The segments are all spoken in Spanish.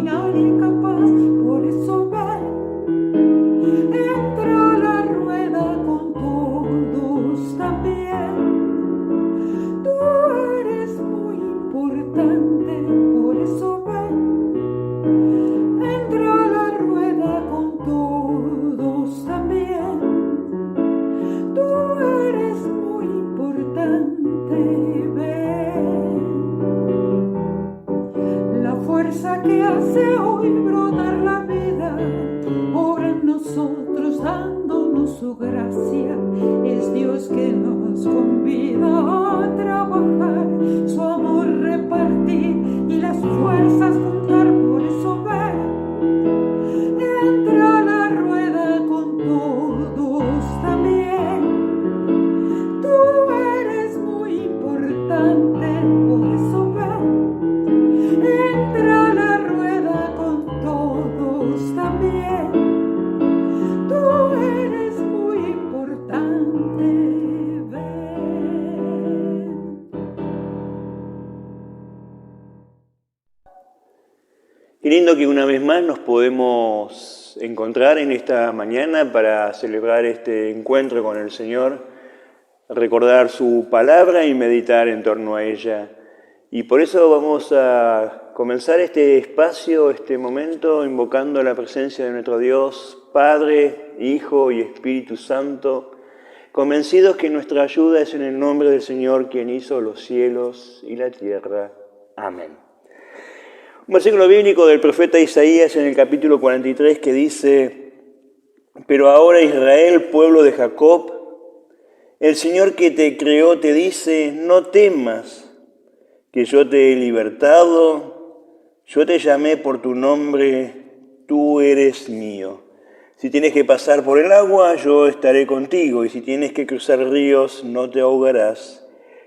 nadie capaz, por eso ven, entra a la rueda con todos también. Tú eres muy importante, por eso ven, entra a la rueda con todos también. Tú eres muy importante, ven. La fuerza que hace hoy brotar la vida, obra en nosotros dándonos su gracia. Es Dios que nos convida a trabajar, su amor repartir y las fuerzas juntar. Por eso ven, entra a la rueda con todos también. Tú eres muy importante, por eso ven, entra a la rueda con todos también. Tú eres muy importante, ven. Qué lindo que una vez más nos podemos encontrar en esta mañana para celebrar este encuentro con el Señor, recordar su palabra y meditar en torno a ella. Y por eso vamos a comenzar este espacio, este momento, invocando la presencia de nuestro Dios, Padre, Hijo y Espíritu Santo, convencidos que nuestra ayuda es en el nombre del Señor, quien hizo los cielos y la tierra. Amén. Un versículo bíblico del profeta Isaías en el capítulo 43 que dice: pero ahora Israel, pueblo de Jacob, el Señor que te creó te dice, no temas, que yo te he libertado, yo te llamé por tu nombre, tú eres mío. Si tienes que pasar por el agua, yo estaré contigo, y si tienes que cruzar ríos, no te ahogarás.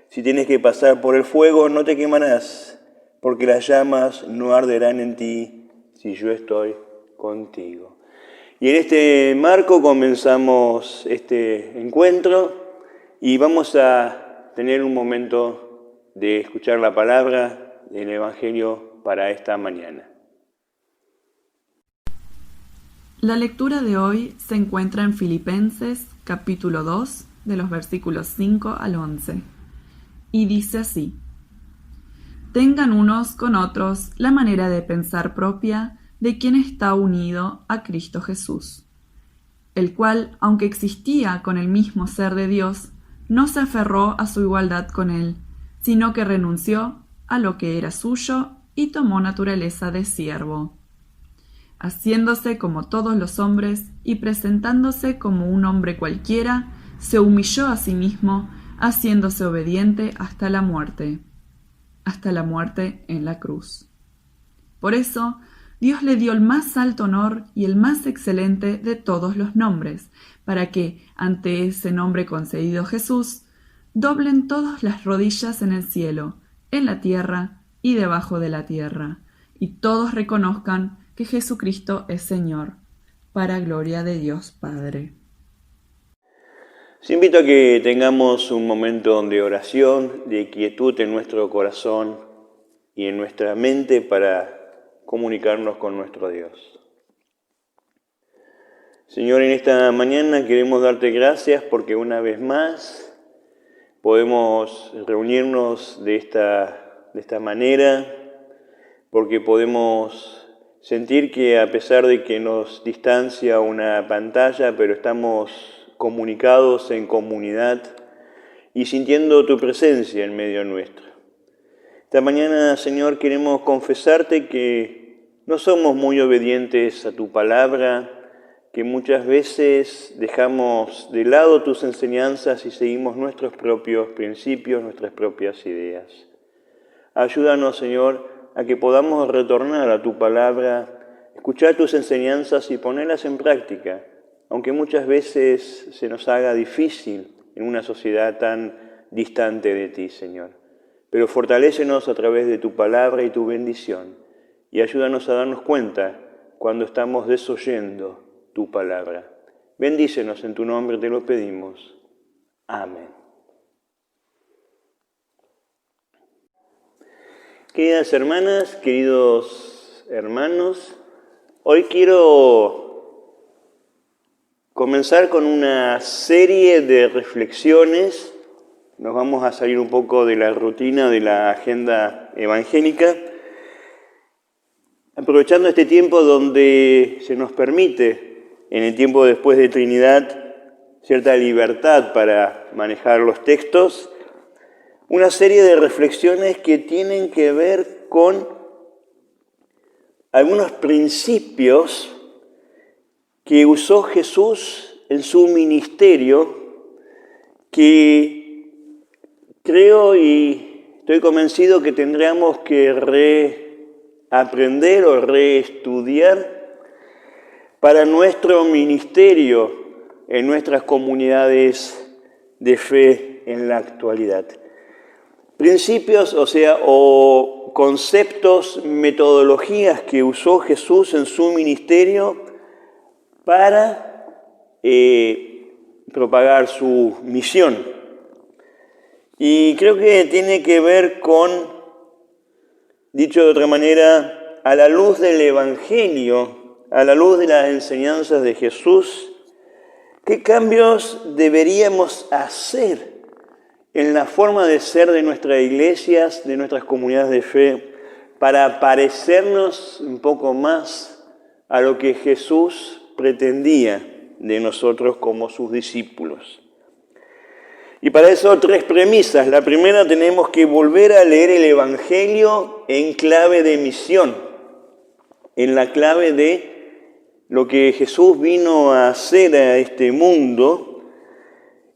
Si tienes que pasar por el fuego, no te quemarás, porque las llamas no arderán en ti, si yo estoy contigo. Y en este marco comenzamos este encuentro, y vamos a tener un momento de escuchar la palabra del Evangelio para esta mañana. La lectura de hoy se encuentra en Filipenses, capítulo 2, de los versículos 5 al 11, y dice así: tengan unos con otros la manera de pensar propia de quien está unido a Cristo Jesús, el cual, aunque existía con el mismo ser de Dios, no se aferró a su igualdad con él, sino que renunció a lo que era suyo y tomó naturaleza de siervo, haciéndose como todos los hombres y presentándose como un hombre cualquiera, se humilló a sí mismo, haciéndose obediente hasta la muerte en la cruz. Por eso, Dios le dio el más alto honor y el más excelente de todos los nombres, para que, ante ese nombre concedido Jesús, doblen todas las rodillas en el cielo, en la tierra y debajo de la tierra, y todos reconozcan que Jesucristo es Señor, para gloria de Dios Padre. Os invito a que tengamos un momento de oración, de quietud en nuestro corazón y en nuestra mente para comunicarnos con nuestro Dios. Señor, en esta mañana queremos darte gracias porque una vez más podemos reunirnos de esta manera, porque podemos sentir que a pesar de que nos distancia una pantalla, pero estamos comunicados en comunidad y sintiendo tu presencia en medio nuestro. Esta mañana, Señor, queremos confesarte que no somos muy obedientes a tu palabra, que muchas veces dejamos de lado tus enseñanzas y seguimos nuestros propios principios, nuestras propias ideas. Ayúdanos, Señor, a que podamos retornar a tu palabra, escuchar tus enseñanzas y ponerlas en práctica, aunque muchas veces se nos haga difícil en una sociedad tan distante de ti, Señor. Pero fortalécenos a través de tu palabra y tu bendición, y ayúdanos a darnos cuenta cuando estamos desoyendo tu palabra. Bendícenos en tu nombre, te lo pedimos. Amén. Queridas hermanas, queridos hermanos. Hoy quiero comenzar con una serie de reflexiones. Nos vamos a salir un poco de la rutina de la agenda evangélica, aprovechando este tiempo donde se nos permite, en el tiempo después de Trinidad, cierta libertad para manejar los textos, una serie de reflexiones que tienen que ver con algunos principios que usó Jesús en su ministerio, que creo y estoy convencido que tendríamos que reaprender o reestudiar para nuestro ministerio en nuestras comunidades de fe en la actualidad. Principios, o conceptos, metodologías que usó Jesús en su ministerio para propagar su misión. Y creo que tiene que ver con, dicho de otra manera, a la luz del Evangelio, a la luz de las enseñanzas de Jesús, ¿qué cambios deberíamos hacer en la forma de ser de nuestras iglesias, de nuestras comunidades de fe, para parecernos un poco más a lo que Jesús pretendía de nosotros como sus discípulos? Y para eso 3 premisas. La primera, tenemos que volver a leer el Evangelio en clave de misión, en la clave de lo que Jesús vino a hacer a este mundo,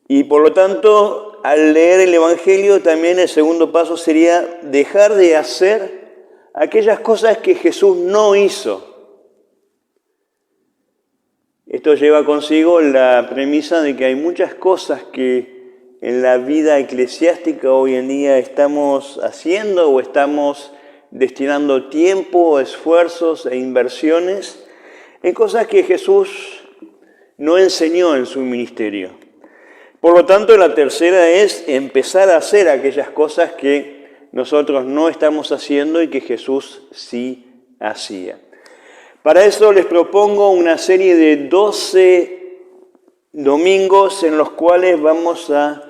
y por lo tanto, al leer el Evangelio, también el segundo paso sería dejar de hacer aquellas cosas que Jesús no hizo. Esto lleva consigo la premisa de que hay muchas cosas que en la vida eclesiástica hoy en día estamos haciendo o estamos destinando tiempo, esfuerzos e inversiones en cosas que Jesús no enseñó en su ministerio. Por lo tanto, la tercera es empezar a hacer aquellas cosas que nosotros no estamos haciendo y que Jesús sí hacía. Para eso les propongo una serie de 12 domingos en los cuales vamos a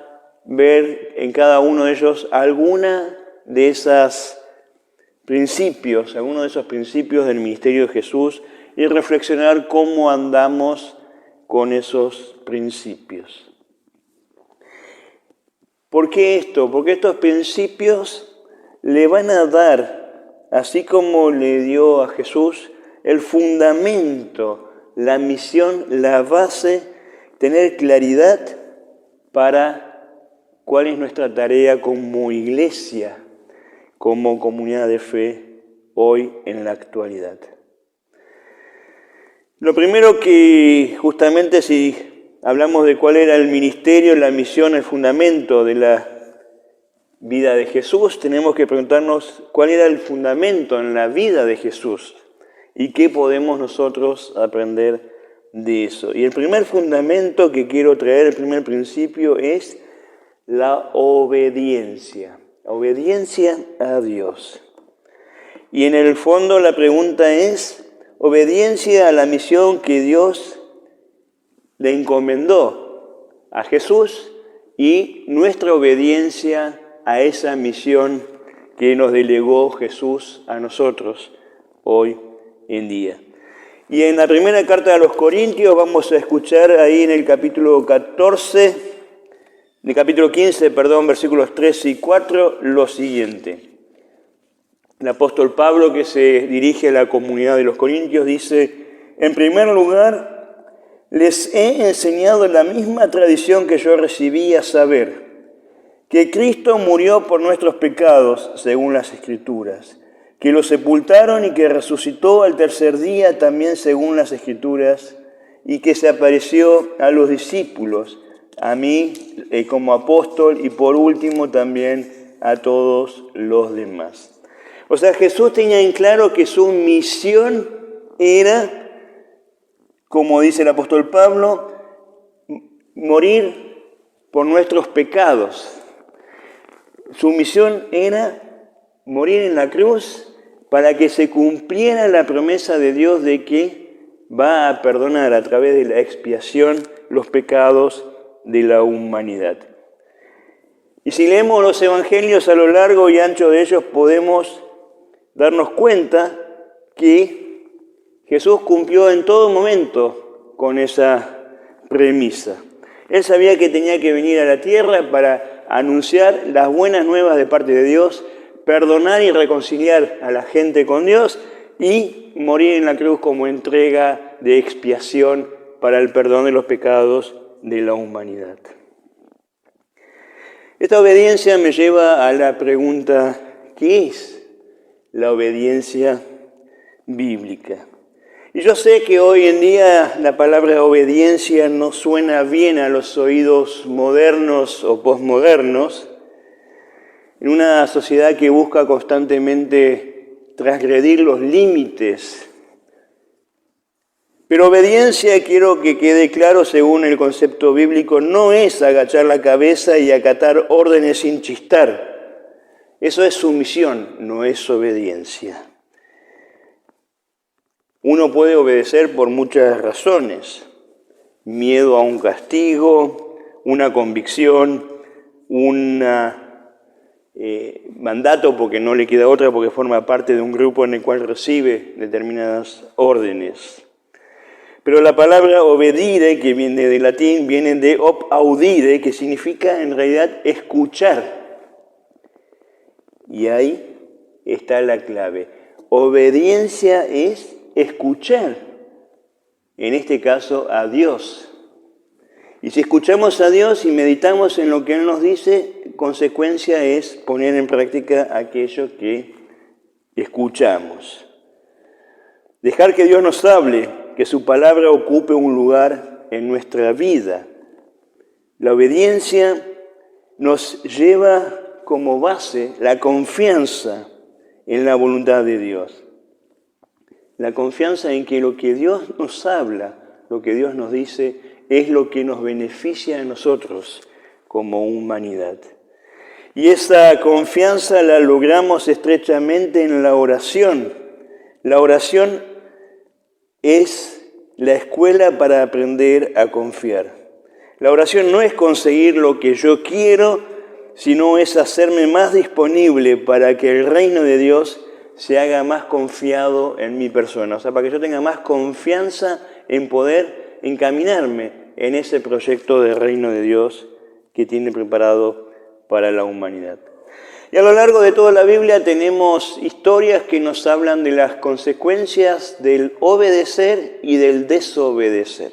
ver en cada uno de ellos algunos de esos principios del ministerio de Jesús y reflexionar cómo andamos con esos principios. ¿Por qué esto? Porque estos principios le van a dar, así como le dio a Jesús, el fundamento, la misión, la base, tener claridad para cuál es nuestra tarea como iglesia, como comunidad de fe hoy en la actualidad. Lo primero que justamente si hablamos de cuál era el ministerio, la misión, el fundamento de la vida de Jesús, tenemos que preguntarnos cuál era el fundamento en la vida de Jesús y qué podemos nosotros aprender de eso. Y el primer fundamento que quiero traer, el primer principio, es la obediencia a Dios. Y en el fondo la pregunta es, obediencia a la misión que Dios le encomendó a Jesús y nuestra obediencia a esa misión que nos delegó Jesús a nosotros hoy en día. Y en la primera carta a los Corintios vamos a escuchar ahí en el capítulo 15, versículos 3 y 4, lo siguiente. El apóstol Pablo, que se dirige a la comunidad de los Corintios, dice: en primer lugar, les he enseñado la misma tradición que yo recibí, a saber, que Cristo murió por nuestros pecados, según las Escrituras, que lo sepultaron y que resucitó al tercer día, también según las Escrituras, y que se apareció a los discípulos, a mí como apóstol y por último también a todos los demás. O sea, Jesús tenía en claro que su misión era, como dice el apóstol Pablo, morir por nuestros pecados. Su misión era morir en la cruz para que se cumpliera la promesa de Dios de que va a perdonar a través de la expiación los pecados de la humanidad. Y si leemos los evangelios a lo largo y ancho de ellos, podemos darnos cuenta que Jesús cumplió en todo momento con esa premisa. Él sabía que tenía que venir a la tierra para anunciar las buenas nuevas de parte de Dios, perdonar y reconciliar a la gente con Dios y morir en la cruz como entrega de expiación para el perdón de los pecados de la humanidad. Esta obediencia me lleva a la pregunta, ¿qué es la obediencia bíblica? Y yo sé que hoy en día la palabra obediencia no suena bien a los oídos modernos o posmodernos, en una sociedad que busca constantemente transgredir los límites. Pero obediencia, quiero que quede claro según el concepto bíblico, no es agachar la cabeza y acatar órdenes sin chistar. Eso es sumisión, no es obediencia. Uno puede obedecer por muchas razones. Miedo a un castigo, una convicción, un mandato porque no le queda otra, porque forma parte de un grupo en el cual recibe determinadas órdenes. Pero la palabra obedire, que viene del latín, viene de ob audire, que significa en realidad escuchar. Y ahí está la clave. Obediencia es escuchar, en este caso a Dios. Y si escuchamos a Dios y meditamos en lo que Él nos dice, consecuencia es poner en práctica aquello que escuchamos. Dejar que Dios nos hable, que su palabra ocupe un lugar en nuestra vida. La obediencia nos lleva como base la confianza en la voluntad de Dios. La confianza en que lo que Dios nos habla, lo que Dios nos dice, es lo que nos beneficia a nosotros como humanidad. Y esa confianza la logramos estrechamente en la oración. La oración es la escuela para aprender a confiar. La oración no es conseguir lo que yo quiero, sino es hacerme más disponible para que el reino de Dios se haga más confiado en mi persona. O sea, para que yo tenga más confianza en poder encaminarme en ese proyecto del reino de Dios que tiene preparado para la humanidad. Y a lo largo de toda la Biblia tenemos historias que nos hablan de las consecuencias del obedecer y del desobedecer.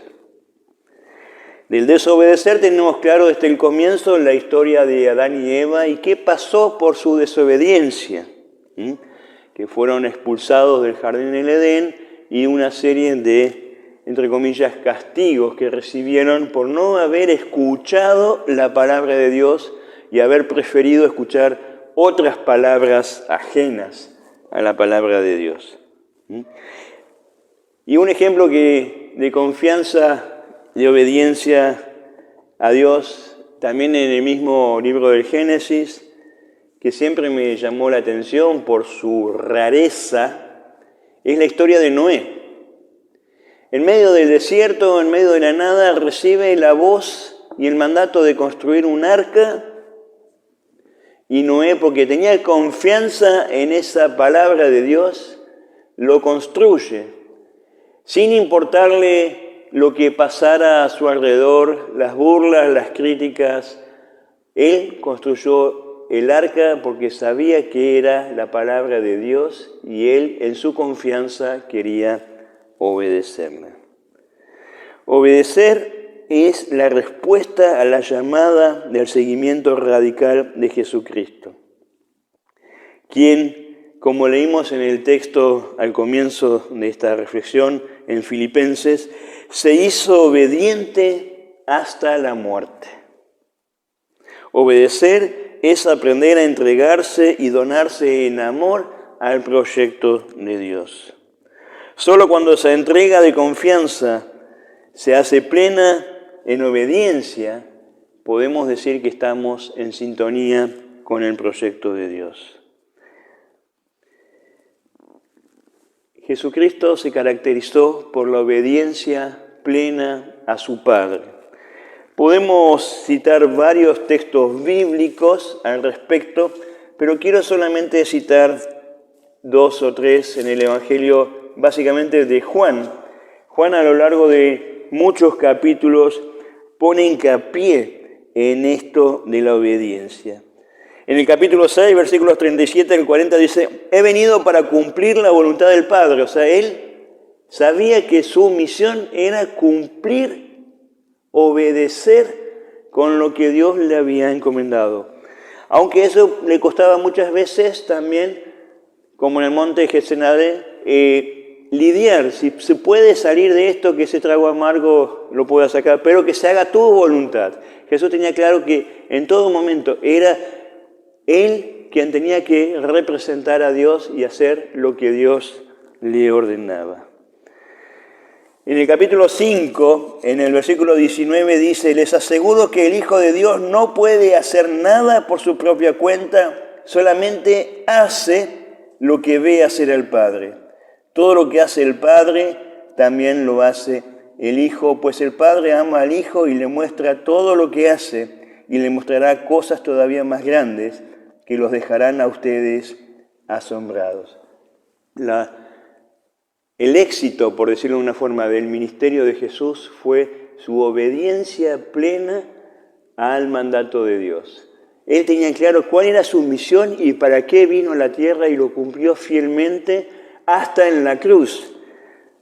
Del desobedecer tenemos claro desde el comienzo la historia de Adán y Eva y qué pasó por su desobediencia, que fueron expulsados del jardín del Edén y una serie de, entre comillas, castigos que recibieron por no haber escuchado la palabra de Dios y haber preferido escuchar otras palabras ajenas a la palabra de Dios. Y un ejemplo de confianza, de obediencia a Dios, también en el mismo libro del Génesis, que siempre me llamó la atención por su rareza, es la historia de Noé. En medio del desierto, en medio de la nada, recibe la voz y el mandato de construir un arca. Y Noé, porque tenía confianza en esa palabra de Dios, lo construye, sin importarle lo que pasara a su alrededor, las burlas, las críticas. Él construyó el arca porque sabía que era la palabra de Dios y él, en su confianza, quería obedecerla. Obedecer es la respuesta a la llamada del seguimiento radical de Jesucristo, quien, como leímos en el texto al comienzo de esta reflexión en Filipenses, se hizo obediente hasta la muerte. Obedecer es aprender a entregarse y donarse en amor al proyecto de Dios. Solo cuando esa entrega de confianza se hace plena en obediencia, podemos decir que estamos en sintonía con el proyecto de Dios. Jesucristo se caracterizó por la obediencia plena a su Padre. Podemos citar varios textos bíblicos al respecto, pero quiero solamente citar 2 o 3 en el Evangelio, básicamente de Juan. Juan, a lo largo de muchos capítulos, pone hincapié en esto de la obediencia. En el capítulo 6, versículos 37 al 40 dice: he venido para cumplir la voluntad del Padre. O sea, él sabía que su misión era cumplir, obedecer con lo que Dios le había encomendado. Aunque eso le costaba muchas veces también, como en el monte de Getsemaní, lidiar. Si se puede salir de esto, que ese trago amargo lo pueda sacar, pero que se haga tu voluntad. Jesús tenía claro que en todo momento era Él quien tenía que representar a Dios y hacer lo que Dios le ordenaba. En el capítulo 5, en el versículo 19 dice: les aseguro que el Hijo de Dios no puede hacer nada por su propia cuenta, solamente hace lo que ve hacer el Padre. Todo lo que hace el Padre también lo hace el Hijo, pues el Padre ama al Hijo y le muestra todo lo que hace y le mostrará cosas todavía más grandes que los dejarán a ustedes asombrados. El éxito, por decirlo de una forma, del ministerio de Jesús fue su obediencia plena al mandato de Dios. Él tenía claro cuál era su misión y para qué vino a la tierra, y lo cumplió fielmente hasta en la cruz.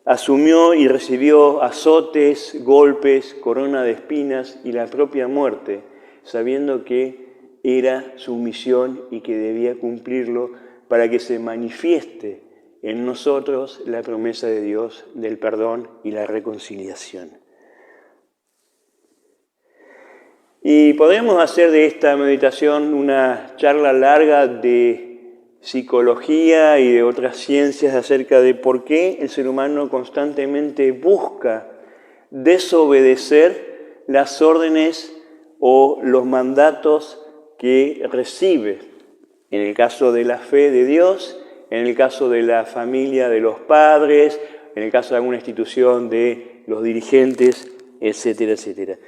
Asumió y recibió azotes, golpes, corona de espinas y la propia muerte, sabiendo que era su misión y que debía cumplirlo para que se manifieste en nosotros la promesa de Dios del perdón y la reconciliación. Y podemos hacer de esta meditación una charla larga de psicología y de otras ciencias acerca de por qué el ser humano constantemente busca desobedecer las órdenes o los mandatos que recibe. En el caso de la fe de Dios, en el caso de la familia de los padres, en el caso de alguna institución de los dirigentes, etcétera, etcétera.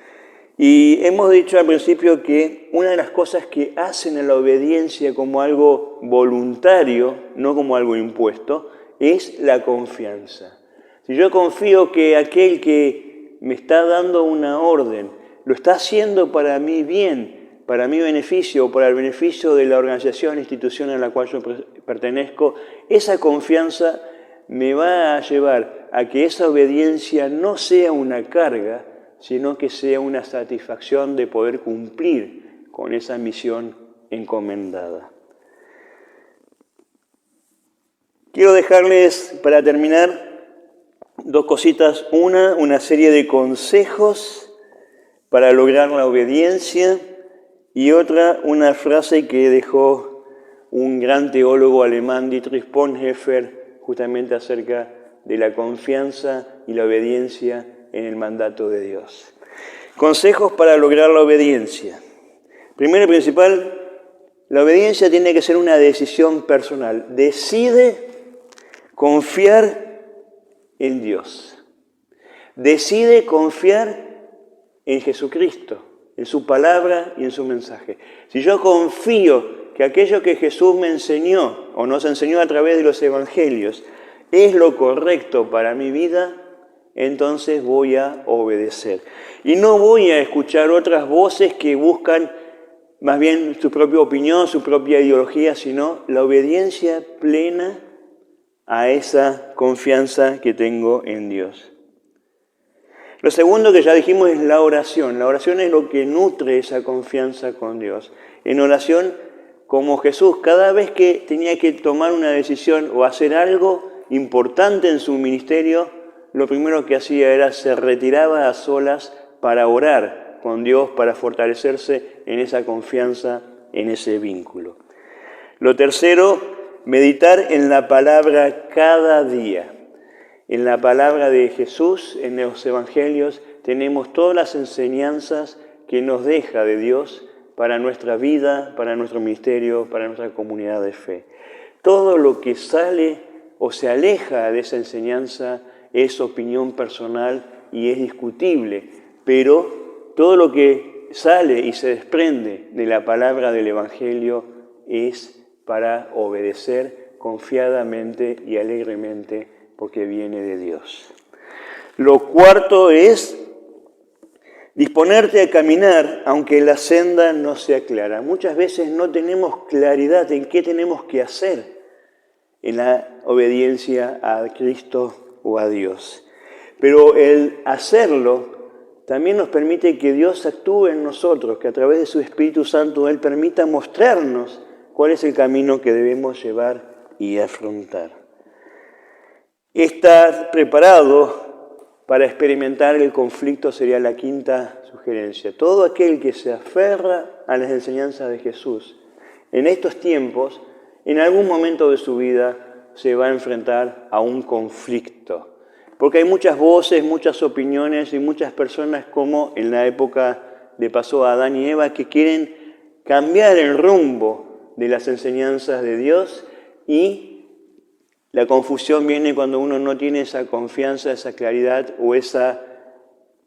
Y hemos dicho al principio que una de las cosas que hacen a la obediencia como algo voluntario, no como algo impuesto, es la confianza. Si yo confío que aquel que me está dando una orden lo está haciendo para mi bien, para mi beneficio o para el beneficio de la organización, institución a la cual yo pertenezco, esa confianza me va a llevar a que esa obediencia no sea una carga, sino que sea una satisfacción de poder cumplir con esa misión encomendada. Quiero dejarles, para terminar, 2 cositas. Una serie de consejos para lograr la obediencia, y otra, una frase que dejó un gran teólogo alemán, Dietrich Bonhoeffer, justamente acerca de la confianza y la obediencia en el mandato de Dios. Consejos para lograr la obediencia. Primero y principal, la obediencia tiene que ser una decisión personal. Decide confiar en Dios. Decide confiar en Jesucristo, en su palabra y en su mensaje. Si yo confío que aquello que Jesús me enseñó o nos enseñó a través de los evangelios es lo correcto para mi vida, entonces voy a obedecer. Y no voy a escuchar otras voces que buscan más bien su propia opinión, su propia ideología, sino la obediencia plena a esa confianza que tengo en Dios. Lo segundo que ya dijimos es la oración. La oración es lo que nutre esa confianza con Dios. En oración, como Jesús, cada vez que tenía que tomar una decisión o hacer algo importante en su ministerio, lo primero que hacía era se retiraba a solas para orar con Dios, para fortalecerse en esa confianza, en ese vínculo. Lo tercero, meditar en la palabra cada día. En la palabra de Jesús, en los evangelios, tenemos todas las enseñanzas que nos deja de Dios para nuestra vida, para nuestro ministerio, para nuestra comunidad de fe. Todo lo que sale o se aleja de esa enseñanza, es opinión personal y es discutible, pero todo lo que sale y se desprende de la palabra del Evangelio es para obedecer confiadamente y alegremente porque viene de Dios. Lo cuarto es disponerte a caminar aunque la senda no sea clara. Muchas veces no tenemos claridad en qué tenemos que hacer en la obediencia a Cristo o a Dios. Pero el hacerlo también nos permite que Dios actúe en nosotros, que a través de su Espíritu Santo Él permita mostrarnos cuál es el camino que debemos llevar y afrontar. Estar preparado para experimentar el conflicto sería la quinta sugerencia. Todo aquel que se aferra a las enseñanzas de Jesús en estos tiempos, en algún momento de su vida se va a enfrentar a un conflicto. Porque hay muchas voces, muchas opiniones y muchas personas, como en la época le pasó a Adán y Eva, que quieren cambiar el rumbo de las enseñanzas de Dios, y la confusión viene cuando uno no tiene esa confianza, esa claridad o esa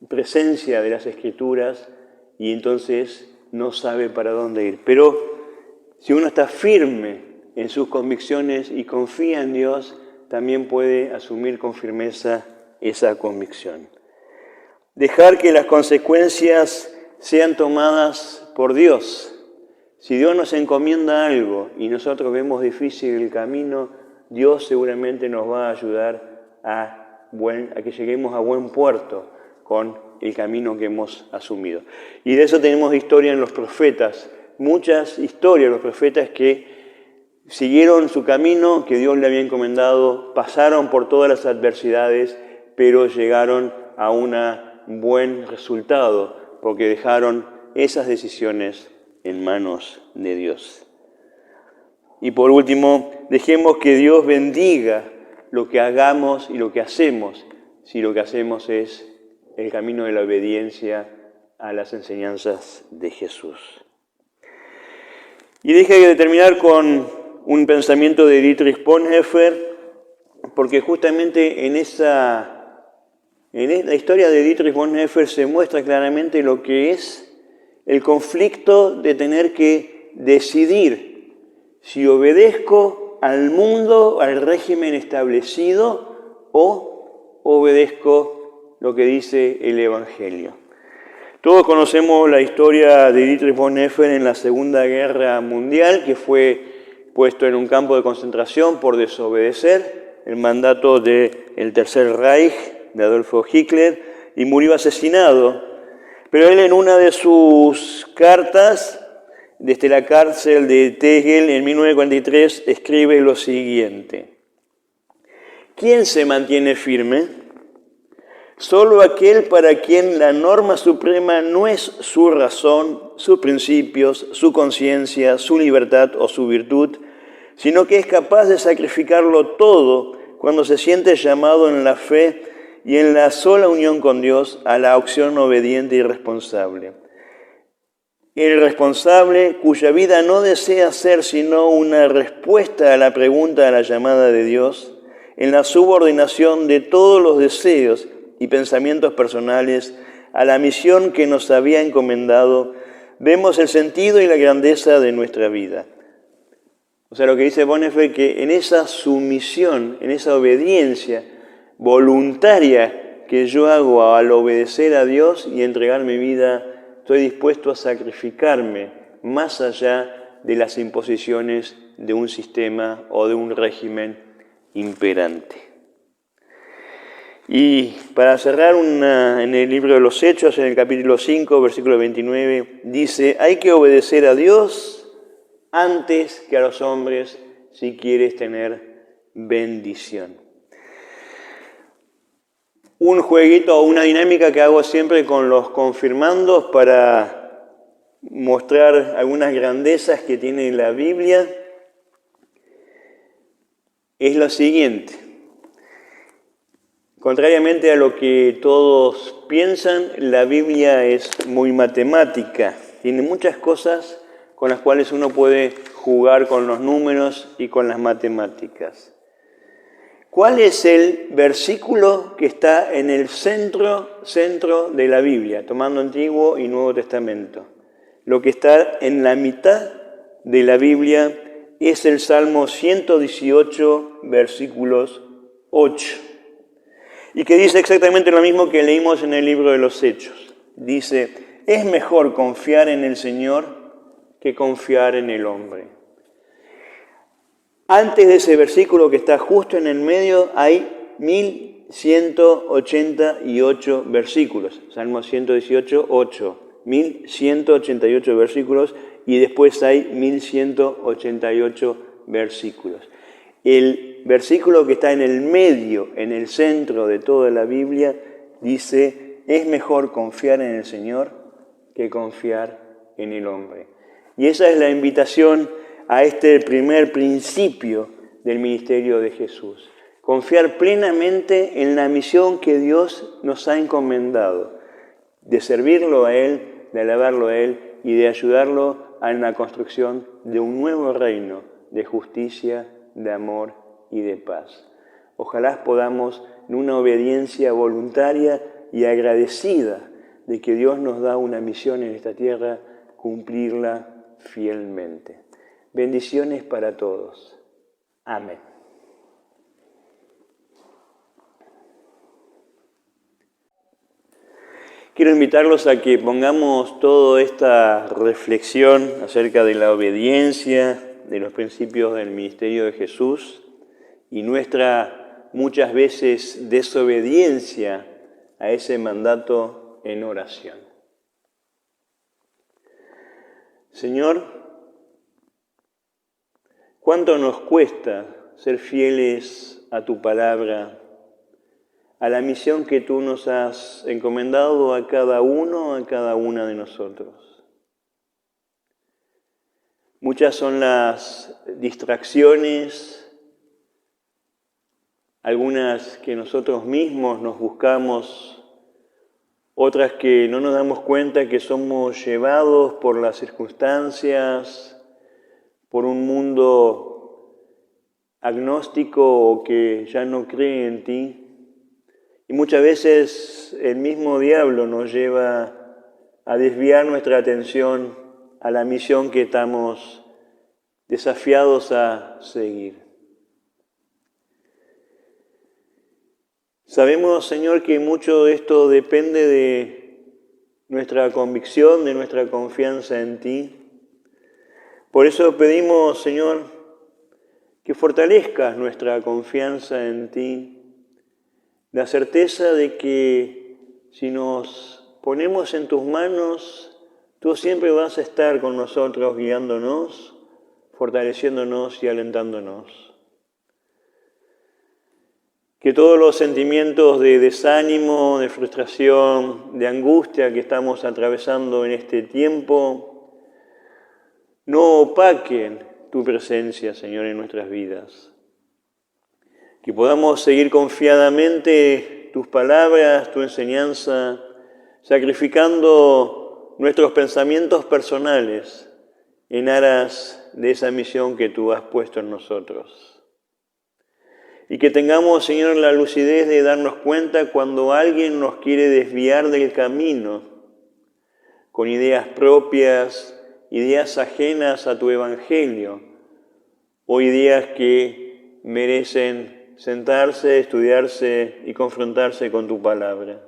presencia de las Escrituras, y entonces no sabe para dónde ir. Pero si uno está firme en sus convicciones y confía en Dios, también puede asumir con firmeza esa convicción. Dejar que las consecuencias sean tomadas por Dios. Si Dios nos encomienda algo y nosotros vemos difícil el camino, Dios seguramente nos va a ayudar a que lleguemos a buen puerto con el camino que hemos asumido. Y de eso tenemos historia en los profetas, muchas historias de los profetas que siguieron su camino que Dios le había encomendado, pasaron por todas las adversidades, pero llegaron a un buen resultado, porque dejaron esas decisiones en manos de Dios. Y por último, dejemos que Dios bendiga lo que hagamos y lo que hacemos, si lo que hacemos es el camino de la obediencia a las enseñanzas de Jesús. Y déjame terminar con un pensamiento de Dietrich Bonhoeffer, porque justamente en la historia de Dietrich Bonhoeffer se muestra claramente lo que es el conflicto de tener que decidir si obedezco al mundo, al régimen establecido, o obedezco lo que dice el Evangelio. Todos conocemos la historia de Dietrich Bonhoeffer en la Segunda Guerra Mundial, que fue puesto en un campo de concentración por desobedecer el mandato del Tercer Reich de Adolfo Hitler, y murió asesinado. Pero él, en una de sus cartas desde la cárcel de Tegel en 1943, escribe lo siguiente: ¿quién se mantiene firme? Solo aquel para quien la norma suprema no es su razón, sus principios, su conciencia, su libertad o su virtud, sino que es capaz de sacrificarlo todo cuando se siente llamado en la fe y en la sola unión con Dios a la acción obediente y responsable. El responsable, cuya vida no desea ser sino una respuesta a la pregunta a la llamada de Dios, en la subordinación de todos los deseos y pensamientos personales a la misión que nos había encomendado, vemos el sentido y la grandeza de nuestra vida. O sea, lo que dice Bonhoeffer, que en esa sumisión, en esa obediencia voluntaria que yo hago al obedecer a Dios y entregar mi vida, estoy dispuesto a sacrificarme más allá de las imposiciones de un sistema o de un régimen imperante. Y para cerrar, en el libro de los Hechos, en el capítulo 5, versículo 29, dice: hay que obedecer a Dios antes que a los hombres si quieres tener bendición. Un jueguito o una dinámica que hago siempre con los confirmandos para mostrar algunas grandezas que tiene la Biblia es lo siguiente. Contrariamente a lo que todos piensan, la Biblia es muy matemática. Tiene muchas cosas con las cuales uno puede jugar con los números y con las matemáticas. ¿Cuál es el versículo que está en el centro de la Biblia, tomando Antiguo y Nuevo Testamento? Lo que está en la mitad de la Biblia es el Salmo 118, versículos 8. Y que dice exactamente lo mismo que leímos en el libro de los Hechos. Dice, es mejor confiar en el Señor que confiar en el hombre. Antes de ese versículo que está justo en el medio hay 1188 versículos. Salmo 118, 8. 1188 versículos y después hay 1188 versículos. El versículo que está en el medio, en el centro de toda la Biblia, dice, es mejor confiar en el Señor que confiar en el hombre. Y esa es la invitación a este primer principio del ministerio de Jesús. Confiar plenamente en la misión que Dios nos ha encomendado, de servirlo a Él, de alabarlo a Él y de ayudarlo en la construcción de un nuevo reino de justicia, de amor y de paz. Ojalá podamos, en una obediencia voluntaria y agradecida de que Dios nos da una misión en esta tierra, cumplirla fielmente. Bendiciones para todos. Amén. Quiero invitarlos a que pongamos toda esta reflexión acerca de la obediencia, de los principios del ministerio de Jesús y nuestra muchas veces desobediencia a ese mandato en oración. Señor, ¿cuánto nos cuesta ser fieles a tu palabra, a la misión que tú nos has encomendado a cada uno, a cada una de nosotros? Muchas son las distracciones, algunas que nosotros mismos nos buscamos, otras que no nos damos cuenta que somos llevados por las circunstancias, por un mundo agnóstico o que ya no cree en ti. Y muchas veces el mismo diablo nos lleva a desviar nuestra atención a la misión que estamos desafiados a seguir. Sabemos, Señor, que mucho de esto depende de nuestra convicción, de nuestra confianza en ti. Por eso pedimos, Señor, que fortalezcas nuestra confianza en ti, la certeza de que si nos ponemos en tus manos, tú siempre vas a estar con nosotros, guiándonos, fortaleciéndonos y alentándonos. Que todos los sentimientos de desánimo, de frustración, de angustia que estamos atravesando en este tiempo, no opaquen tu presencia, Señor, en nuestras vidas. Que podamos seguir confiadamente tus palabras, tu enseñanza, sacrificando nuestros pensamientos personales en aras de esa misión que tú has puesto en nosotros. Y que tengamos, Señor, la lucidez de darnos cuenta cuando alguien nos quiere desviar del camino con ideas propias, ideas ajenas a tu evangelio o ideas que merecen sentarse, estudiarse y confrontarse con tu palabra.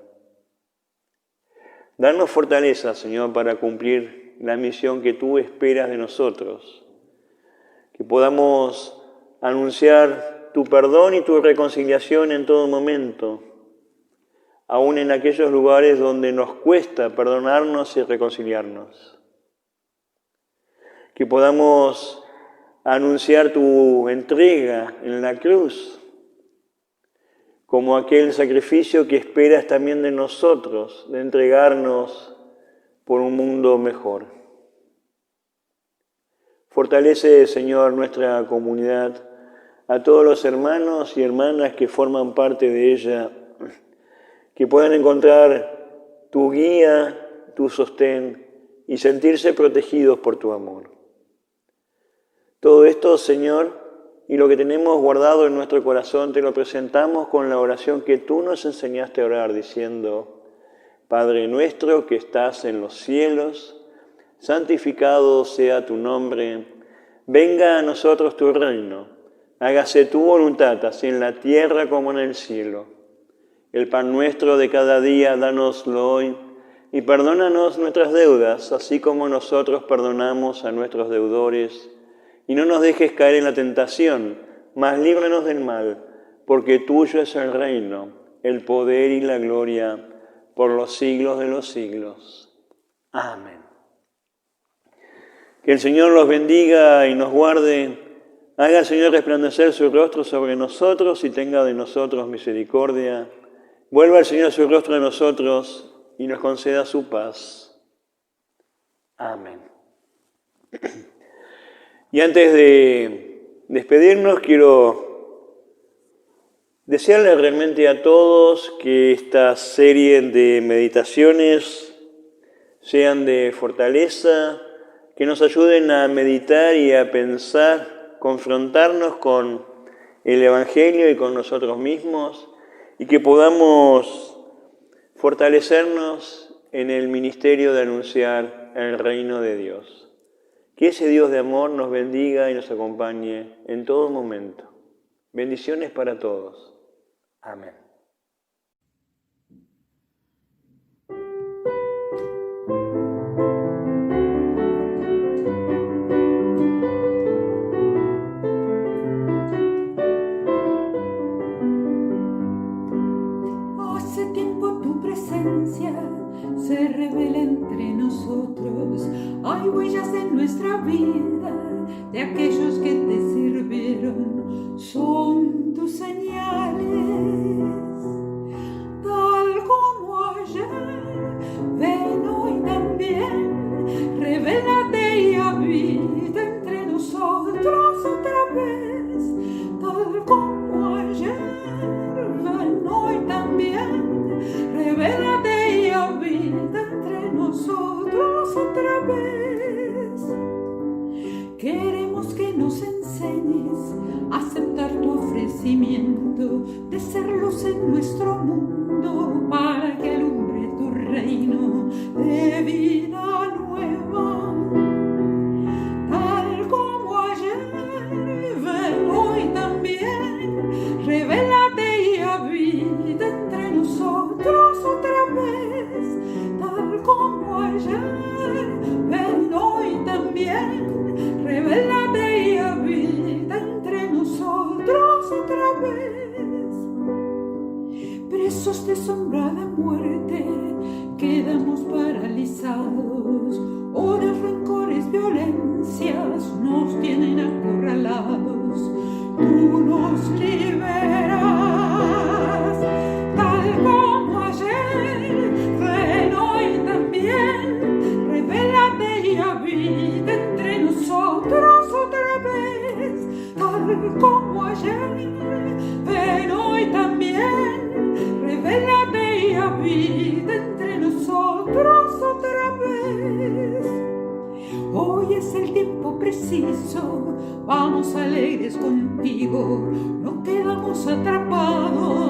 Danos fortaleza, Señor, para cumplir la misión que tú esperas de nosotros. Que podamos anunciar tu perdón y tu reconciliación en todo momento, aún en aquellos lugares donde nos cuesta perdonarnos y reconciliarnos. Que podamos anunciar tu entrega en la cruz, como aquel sacrificio que esperas también de nosotros, de entregarnos por un mundo mejor. Fortalece, Señor, nuestra comunidad, a todos los hermanos y hermanas que forman parte de ella, que puedan encontrar tu guía, tu sostén y sentirse protegidos por tu amor. Todo esto, Señor, y lo que tenemos guardado en nuestro corazón te lo presentamos con la oración que tú nos enseñaste a orar, diciendo: Padre nuestro que estás en los cielos, santificado sea tu nombre, venga a nosotros tu reino, hágase tu voluntad, así en la tierra como en el cielo. El pan nuestro de cada día, dánoslo hoy, y perdónanos nuestras deudas, así como nosotros perdonamos a nuestros deudores. Y no nos dejes caer en la tentación, mas líbranos del mal, porque tuyo es el reino, el poder y la gloria, por los siglos de los siglos. Amén. Que el Señor los bendiga y nos guarde, haga el Señor resplandecer su rostro sobre nosotros y tenga de nosotros misericordia. Vuelva el Señor su rostro a nosotros y nos conceda su paz. Amén. Y antes de despedirnos, quiero desearle realmente a todos que esta serie de meditaciones sean de fortaleza, que nos ayuden a meditar y a pensar, confrontarnos con el Evangelio y con nosotros mismos, y que podamos fortalecernos en el ministerio de anunciar el reino de Dios. Que ese Dios de amor nos bendiga y nos acompañe en todo momento. Bendiciones para todos. Amén. Hace tiempo tu presencia se revela entre nosotros. Hay huellas en nuestra vida de aquellos que te sirvieron. Son tus señales, tal como ayer. Ven hoy también, revélate y habita entre nosotros otra vez, tal como ayer. Ven hoy también, revélate y habita entre nosotros otra vez. Queremos que nos enseñes a aceptar tu ofrecimiento de ser luz en nuestro mundo para que alumbre tu reino de vida nueva. Tal como ayer, ven hoy también, revélate y habita entre nosotros otra vez. Tal como ayer, ven hoy también, revélate y habita entre nosotros otra vez. Presos de sombra de muerte, quedamos paralizados. Odio, rencores, violencias nos tienen acorralados. Tú nos liberas, tal como ayer. Ven hoy también, revélate y habita entre nosotros otra vez. Tal como ayer, ven hoy también, revélate y habita entre nosotros otra vez. Hoy es el tiempo preciso, vamos alegres contigo, no quedamos atrapados